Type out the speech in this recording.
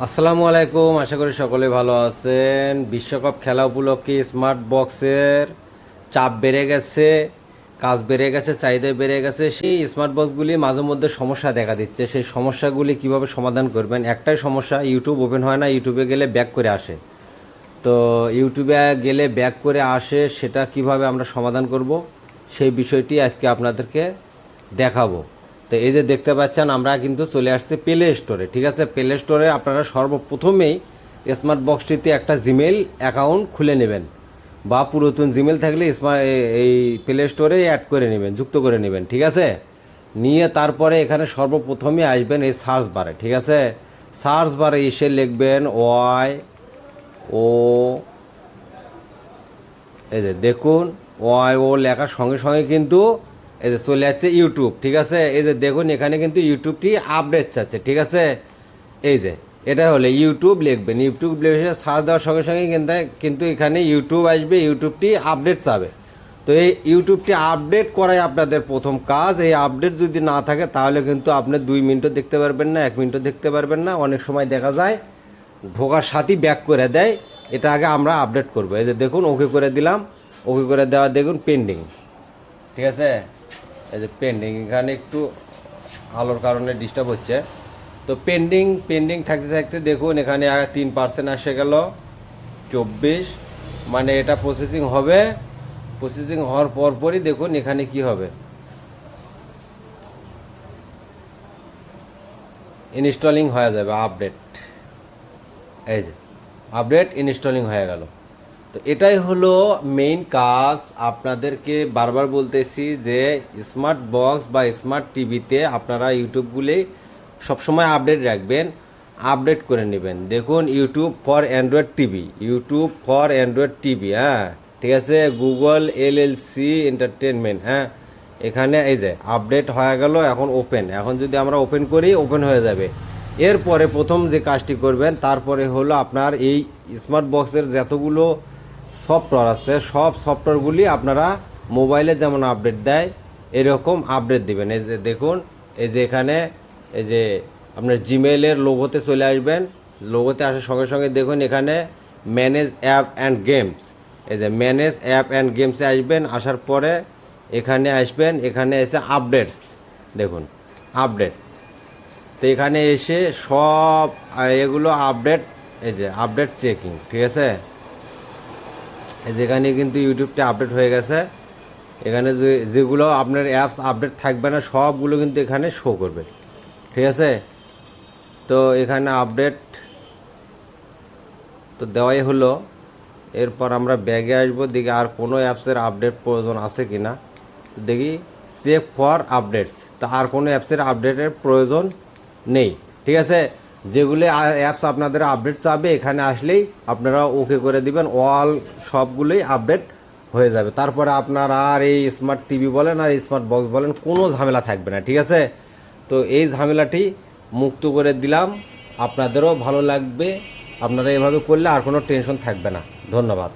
আসসালামু আলাইকুম, আশা করি সকলে ভালো আছেন। বিশ্বকাপ খেলা উপলক্ষে স্মার্ট বক্সের চাপ বেড়ে গেছে, কাজ বেড়ে গেছে, চাহিদা বেড়ে গেছে। সেই স্মার্ট বক্সগুলি মাঝে মধ্যে সমস্যা দেখা দিচ্ছে। সেই সমস্যাগুলি কিভাবে সমাধান করবেন? একটাই সমস্যা, ইউটিউব ওপেন হয় না, ইউটিউবে গেলে ব্যাক করে আসে। তো ইউটিউবে গেলে ব্যাক করে আসে, সেটা কিভাবে আমরা সমাধান করব সেই বিষয়টি আজকে আপনাদেরকে দেখাবো। তো এই যে দেখতে পাচ্ছেন, আমরা কিন্তু চলে আসছি প্লে স্টোরে। ঠিক আছে, প্লে স্টোরে আপনারা সর্বপ্রথমেই স্মার্ট বক্সটিতে একটা জিমেল অ্যাকাউন্ট খুলে নেবেন, বা পুরাতন জিমেল থাকলে এই প্লে স্টোরে অ্যাড করে নেবেন, যুক্ত করে নেবেন। ঠিক আছে, নিয়ে তারপরে এখানে সর্বপ্রথমে আসবেন এই সার্চ বারে। ঠিক আছে, সার্চ বারে এসে লিখবেন ও, এই যে দেখুন, ও লেখার সঙ্গে সঙ্গে কিন্তু এই যে চলে যাচ্ছে ইউটিউব। ঠিক আছে, এই যে দেখুন এখানে কিন্তু ইউটিউবটি আপডেট চাচ্ছে। ঠিক আছে, এই যে এটা হলে ইউটিউব লিখবেন, ইউটিউব লিখে সার্চ দেওয়ার সঙ্গে সঙ্গে কিন্তু এখানে ইউটিউব আসবে, ইউটিউবটি আপডেট চাবে। তো এই ইউটিউবটি আপডেট করাই আপনাদের প্রথম কাজ। এই আপডেট যদি না থাকে তাহলে কিন্তু আপনি 2 মিনিটও দেখতে পারবেন না, 1 মিনিটও দেখতে পারবেন না। অনেক সময় দেখা যায় ঢোকার সাথেই ব্যাক করে দেয়। এটা আগে আমরা আপডেট করবো। এই যে দেখুন, ওকে করে দিলাম, ওকে করে দেওয়া দেখুন পেন্ডিং। ঠিক আছে, এই যে পেন্ডিং, এখানে একটু আলোর কারণে ডিস্টার্ব হচ্ছে। তো পেন্ডিং পেন্ডিং থাকতে থাকতে দেখুন এখানে 3% আসে গেল, 24, মানে এটা প্রসেসিং হবে। প্রসেসিং হওয়ার পরপরই দেখুন এখানে কি হবে, ইনস্টলিং হয়ে যাবে আপডেট। এই যে আপডেট ইনস্টলিং হয়ে গেল। তো এটাই হলো মেইন কাজ। আপনাদেরকে বারবার বলতেছি যে স্মার্ট বক্স বা স্মার্ট টিভিতে আপনারা ইউটিউবগুলি সবসময় আপডেট রাখবেন, আপডেট করে নেবেন। দেখুন YouTube for Android TV, YouTube for Android TV, হ্যাঁ ঠিক আছে, গুগল এলএলসি এন্টারটেনমেন্ট, হ্যাঁ এখানে এই যে আপডেট হয়ে গেল। এখন ওপেন, এখন যদি আমরা ওপেন করি ওপেন হয়ে যাবে। এরপরে প্রথম যে কাজটি করবেন, তারপরে হলো আপনার এই স্মার্ট বক্সের যতগুলো সফটওয়্যার আছে সব সফটওয়্যারগুলি আপনারা মোবাইলে যেমন আপডেট দেয় এরকম আপডেট দিবেন। এই যে দেখুন, এই যে এখানে এই যে আপনার জিমেলের লোগোতে চলে আসবেন। লোগোতে আসার সঙ্গে সঙ্গে দেখুন এখানে ম্যানেজ অ্যাপ অ্যান্ড গেমস, এই যে ম্যানেজ অ্যাপ অ্যান্ড গেমসে আসবেন। আসার পরে এখানে আসবেন, এখানে এসে আপডেটস, দেখুন আপডেট। তো এখানে এসে সব এগুলো আপডেট, এই যে আপডেট চেকিং। ঠিক আছে, যেখানে কিন্তু ইউটিউবটা আপডেট হয়ে গেছে। এখানে যেগুলো আপনার অ্যাপস আপডেট থাকবে না সবগুলো কিন্তু এখানে শো করবে। ঠিক আছে, তো এখানে আপডেট তো দেওয়াই হলো। এরপর আমরা ব্যাগে আসবো, দেখি আর কোনো অ্যাপসের আপডেট প্রয়োজন আছে কি না। দেখি চেক ফর আপডেটস, তা আর কোনো অ্যাপসের আপডেটের প্রয়োজন নেই। ঠিক আছে, যেগুলো অ্যাপস আপনাদের আপডেট চাবে এখানে আসলেই আপনারা ওকে করে দিবেন, অল সবগুলোই আপডেট হয়ে যাবে। তারপরে আপনার আর এই স্মার্ট টিভি বলেন আর স্মার্ট বক্স বলেন কোনো ঝামেলা থাকবে না। ঠিক আছে, তো এই ঝামেলাটি মুক্ত করে দিলাম, আপনাদেরও ভালো লাগবে। আপনারা এভাবে করলে আর কোনো টেনশন থাকবে না। ধন্যবাদ।